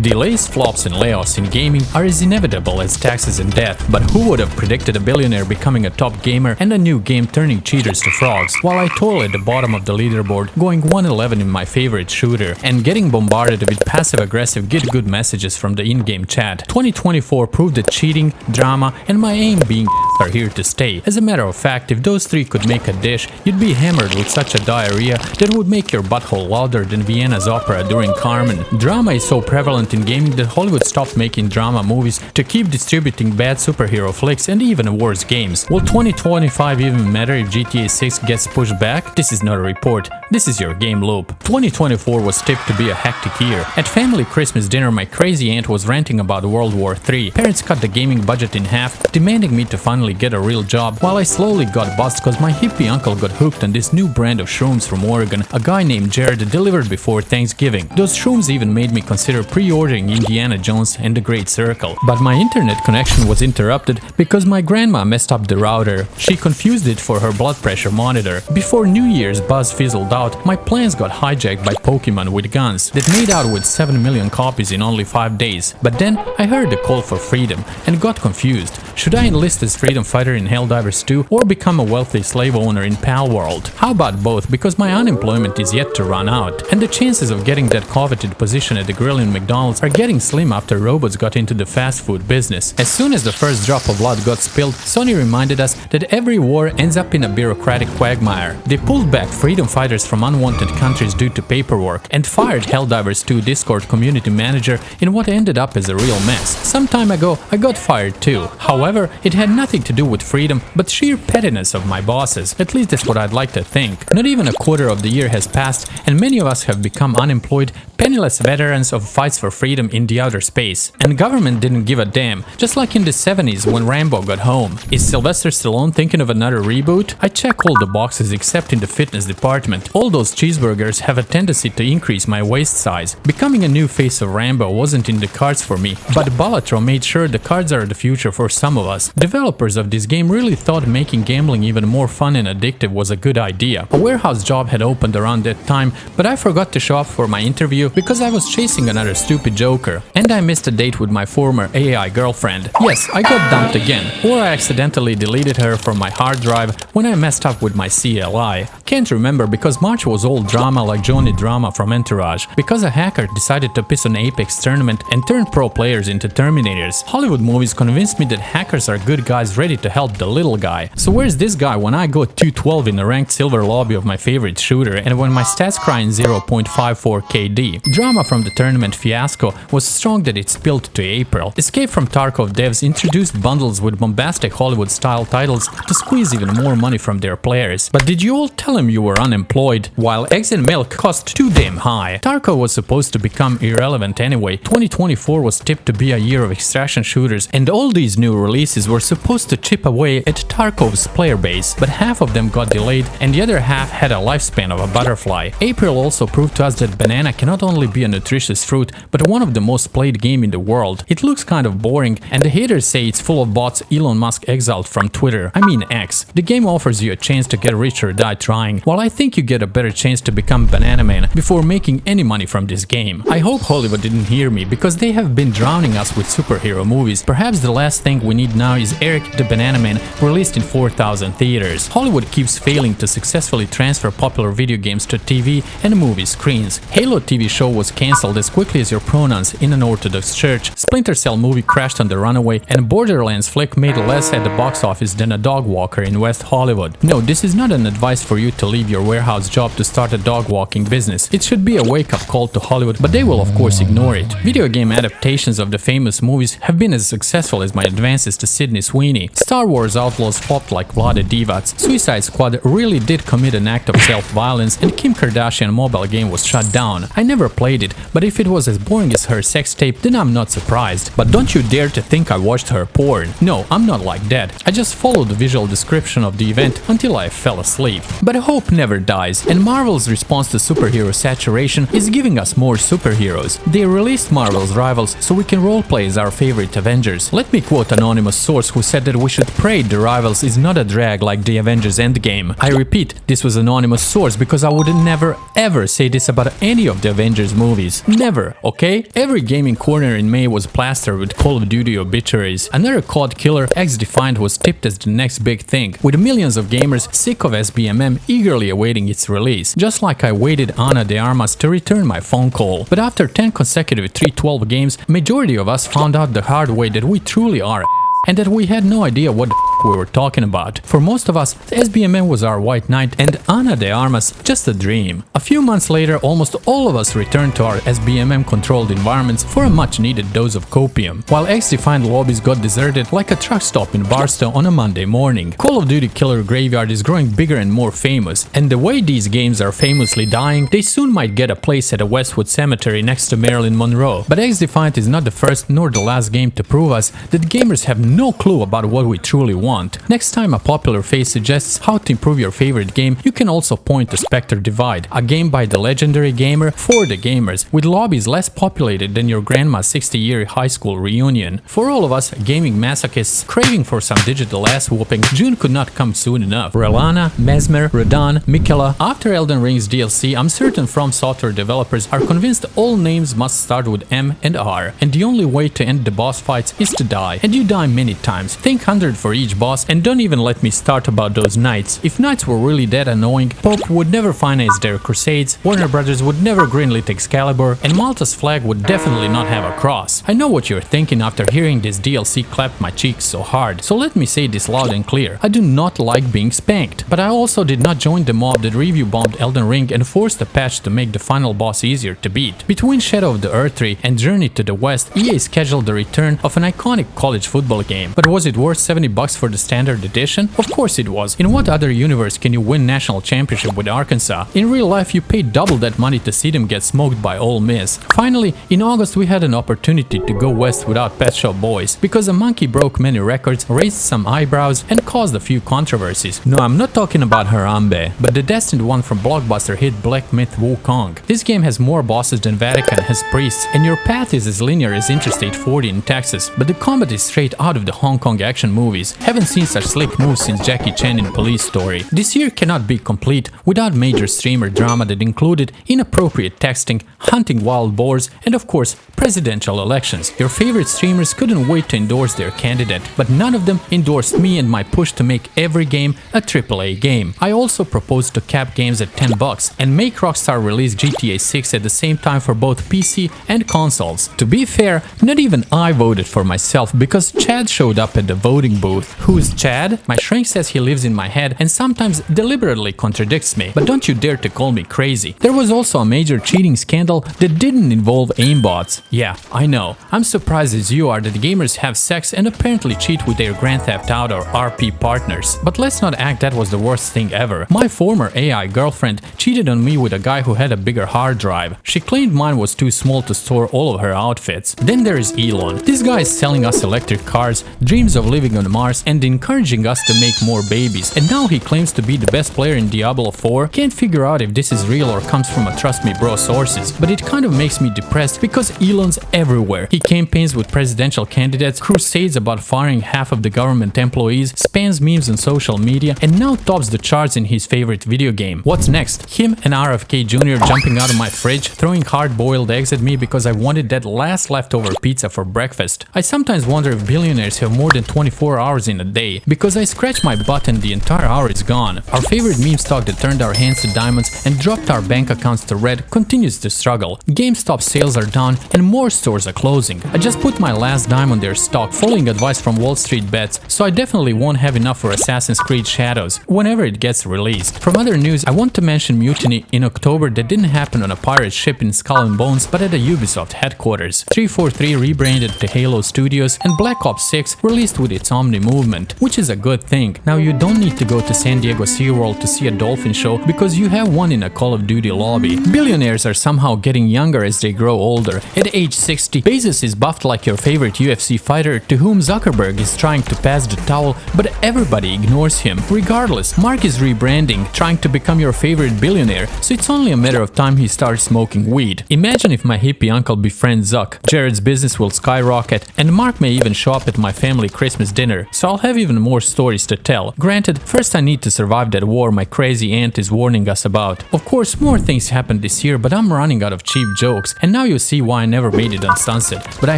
Delays, flops and layoffs in gaming are as inevitable as taxes and death, but who would have predicted a billionaire becoming a top gamer and a new game turning cheaters to frogs, while I toil at the bottom of the leaderboard, going 1-11 in my favorite shooter, and getting bombarded with passive-aggressive get good messages from the in-game chat. 2024 proved that cheating, drama and my aim being are here to stay. As a matter of fact, if those three could make a dish, you'd be hammered with such a diarrhea that would make your butthole louder than Vienna's opera during Carmen. Drama is so prevalent in gaming that Hollywood stopped making drama movies to keep distributing bad superhero flicks and even worse games. Will 2025 even matter if GTA 6 gets pushed back? This is not a report, this is your game loop. 2024 was tipped to be a hectic year. At family Christmas dinner, my crazy aunt was ranting about World War III. Parents cut the gaming budget in half, demanding me to finally get a real job, while I slowly got buzzed cause my hippie uncle got hooked on this new brand of shrooms from Oregon a guy named Jared delivered before Thanksgiving. Those shrooms even made me consider pre-ordering Indiana Jones and the Great Circle. But my internet connection was interrupted because my grandma messed up the router. She confused it for her blood pressure monitor. Before New Year's buzz fizzled out, my plans got hijacked by Pokemon with guns that made out with 7 million copies in only 5 days. But then I heard the call for freedom and got confused. Should I enlist as freedom fighter in Helldivers 2 or become a wealthy slave owner in Palworld? How about both, because my unemployment is yet to run out, and the chances of getting that coveted position at the grill in McDonald's are getting slim after robots got into the fast food business. As soon as the first drop of blood got spilled, Sony reminded us that every war ends up in a bureaucratic quagmire. They pulled back freedom fighters from unwanted countries due to paperwork and fired Helldivers 2 Discord community manager in what ended up as a real mess. Some time ago, I got fired too. However, it had nothing to do with freedom, but sheer pettiness of my bosses. At least that's what I'd like to think. Not even a quarter of the year has passed, and many of us have become unemployed, penniless veterans of fights for freedom in the outer space. And government didn't give a damn, just like in the 70s when Rambo got home. Is Sylvester Stallone thinking of another reboot? I check all the boxes except in the fitness department. All those cheeseburgers have a tendency to increase my waist size. Becoming a new face of Rambo wasn't in the cards for me, but Balatro made sure the cards are the future for some of us. Developers of this game really thought making gambling even more fun and addictive was a good idea. A warehouse job had opened around that time, but I forgot to show up for my interview because I was chasing another stupid joker. And I missed a date with my former AI girlfriend. Yes, I got dumped again, or I accidentally deleted her from my hard drive when I messed up with my CLI. Can't remember because March was all drama like Johnny Drama from Entourage, because a hacker decided to piss on Apex tournament and turn pro players into Terminators. Hollywood movies convinced me that hackers are good guys ready to help the little guy. So where's this guy when I go 212 in a ranked silver lobby of my favorite shooter and when my stats cry in 0.54 KD? Drama from the tournament fiasco was strong that it spilled to April. Escape from Tarkov devs introduced bundles with bombastic Hollywood-style titles to squeeze even more money from their players. But did you all tell him you were unemployed? While eggs and milk cost too damn high. Tarkov was supposed to become irrelevant anyway. 2024 was tipped to be a year of extraction shooters, and all these new releases were supposed to chip away at Tarkov's player base, but half of them got delayed and the other half had a lifespan of a butterfly. April also proved to us that banana cannot only be a nutritious fruit, but one of the most played game in the world. It looks kind of boring, and the haters say it's full of bots Elon Musk exiled from Twitter. I mean X. The game offers you a chance to get rich or die trying, while I think you get a better chance to become Banana Man before making any money from this game. I hope Hollywood didn't hear me, because they have been drowning us with superhero movies. Perhaps the last thing we need now is Eric the Banana Man released in 4,000 theaters. Hollywood keeps failing to successfully transfer popular video games to TV and movie screens. Halo TV show was cancelled as quickly as your pronouns in an Orthodox church. Splinter Cell movie crashed on the runaway, and Borderlands flick made less at the box office than a dog walker in West Hollywood. No, this is not an advice for you to leave your warehouse job to start a dog walking business. It should be a wake-up call to Hollywood, but they will of course ignore it. Video game adaptations of the famous movies have been as successful as my advances to Sydney Sweeney. Star Wars Outlaws flopped like Vlade Divac. Suicide Squad really did commit an act of self-violence, and Kim Kardashian mobile game was shut down. I never played it, but if it was as boring as her sex tape, then I'm not surprised. But don't you dare to think I watched her porn. No, I'm not like that. I just followed the visual description of the event until I fell asleep. But hope never dies, and Marvel's response to superhero saturation is giving us more superheroes. They released Marvel's Rivals so we can roleplay as our favorite Avengers. Let me quote an anonymous source who said that we should pray the Rivals is not a drag like the Avengers Endgame. I repeat, this was an anonymous source because I would never ever say this about any of the Avengers movies. Never, okay? okay? Every gaming corner in May was plastered with Call of Duty obituaries. Another COD killer, xDefiant, was tipped as the next big thing, with millions of gamers sick of SBMM eagerly awaiting its release, just like I waited Ana de Armas to return my phone call. But after 10 consecutive 312 games, majority of us found out the hard way that we truly are and that we had no idea what the we were talking about. For most of us, SBMM was our white knight and Ana de Armas just a dream. A few months later, almost all of us returned to our SBMM controlled environments for a much needed dose of copium, while xDefiant lobbies got deserted like a truck stop in Barstow on a Monday morning. Call of Duty Killer Graveyard is growing bigger and more famous, and the way these games are famously dying, they soon might get a place at a Westwood cemetery next to Marilyn Monroe. But xDefiant is not the first nor the last game to prove us that gamers have no clue about what we truly want. Next time a popular face suggests how to improve your favorite game, you can also point to Spectre Divide, a game by the legendary gamer for the gamers, with lobbies less populated than your grandma's 60-year high school reunion. For all of us gaming masochists craving for some digital ass whooping, June could not come soon enough. Relana, Mesmer, Radan, Mikela. After Elden Ring's DLC, I'm certain From Software developers are convinced all names must start with M and R, and the only way to end the boss fights is to die, and you die many times. Think 100 for each boss, and don't even let me start about those knights. If knights were really that annoying, Pope would never finance their crusades, Warner Brothers would never greenlit Excalibur, and Malta's flag would definitely not have a cross. I know what you're thinking after hearing this DLC clapped my cheeks so hard, so let me say this loud and clear. I do not like being spanked, but I also did not join the mob that review bombed Elden Ring and forced a patch to make the final boss easier to beat. Between Shadow of the Erdtree and Journey to the West, EA scheduled the return of an iconic college football game, but was it worth $70 for the standard edition? Of course it was. In what other universe can you win national championship with Arkansas? In real life you paid double that money to see them get smoked by Ole Miss. Finally, in August we had an opportunity to go west without Pet Shop Boys, because a monkey broke many records, raised some eyebrows, and caused a few controversies. No, I'm not talking about Harambe, but the destined one from blockbuster hit Black Myth Wukong. This game has more bosses than Vatican has priests, and your path is as linear as Interstate 40 in Texas, but the combat is straight out of the Hong Kong action movies. Haven't seen such slick moves since Jackie Chan in Police Story. This year cannot be complete without major streamer drama that included inappropriate texting, hunting wild boars, and of course presidential elections. Your favorite streamers couldn't wait to endorse their candidate, but none of them endorsed me and my push to make every game a AAA game. I also proposed to cap games at $10 and make Rockstar release GTA 6 at the same time for both PC and consoles. To be fair, not even I voted for myself because Chad showed up at the voting booth. Who's Chad? My shrink says he lives in my head and sometimes deliberately contradicts me, but don't you dare to call me crazy. There was also a major cheating scandal that didn't involve aimbots. Yeah, I know. I'm surprised as you are that gamers have sex and apparently cheat with their Grand Theft Auto RP partners. But let's not act that was the worst thing ever. My former AI girlfriend cheated on me with a guy who had a bigger hard drive. She claimed mine was too small to store all of her outfits. Then there is Elon. This guy is selling us electric cars, dreams of living on Mars, and encouraging us to make more babies. And now he claims to be the best player in Diablo 4. Can't figure out if this is real or comes from a trust me bro sources. But it kind of makes me depressed because Elon's everywhere. He campaigns with presidential candidates, crusades about firing half of the government employees, spams memes on social media, and now tops the charts in his favorite video game. What's next? Him and RFK Jr. jumping out of my fridge, throwing hard-boiled eggs at me because I wanted that last leftover pizza for breakfast. I sometimes wonder if billionaires have more than 24 hours in a day, because I scratch my butt and the entire hour is gone. Our favorite meme stock that turned our hands to diamonds and dropped our bank accounts to red continues to struggle. GameStop sales are down and more stores are closing. I just put my last dime on their stock, following advice from Wall Street Bets, so I definitely won't have enough for Assassin's Creed Shadows whenever it gets released. From other news, I want to mention Mutiny in October that didn't happen on a pirate ship in Skull and Bones, but at a Ubisoft headquarters. 343 rebranded to Halo Studios, and Black Ops 6 released with its Omni movement, which is a good thing. Now you don't need to go to San Diego SeaWorld to see a dolphin show because you have one in a Call of Duty lobby. Billionaires are somehow getting younger as they grow older. At age 60, Bezos is buffed like your favorite UFC fighter to whom Zuckerberg is trying to pass the towel, but everybody ignores him. Regardless, Mark is rebranding, trying to become your favorite billionaire, so it's only a matter of time he starts smoking weed. Imagine if my hippie uncle befriends Zuck. Jared's business will skyrocket, and Mark may even show up at my family Christmas dinner, so I'll have even more stories to tell. Granted, first I need to survive that war my crazy aunt is warning us about. Of course, more things happened this year, but I'm running out of cheap jokes, and now you see why I never made it on Sunset. But I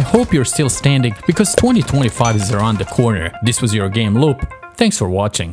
hope you're still standing, because 2025 is around the corner. This was your Game Loop. Thanks for watching.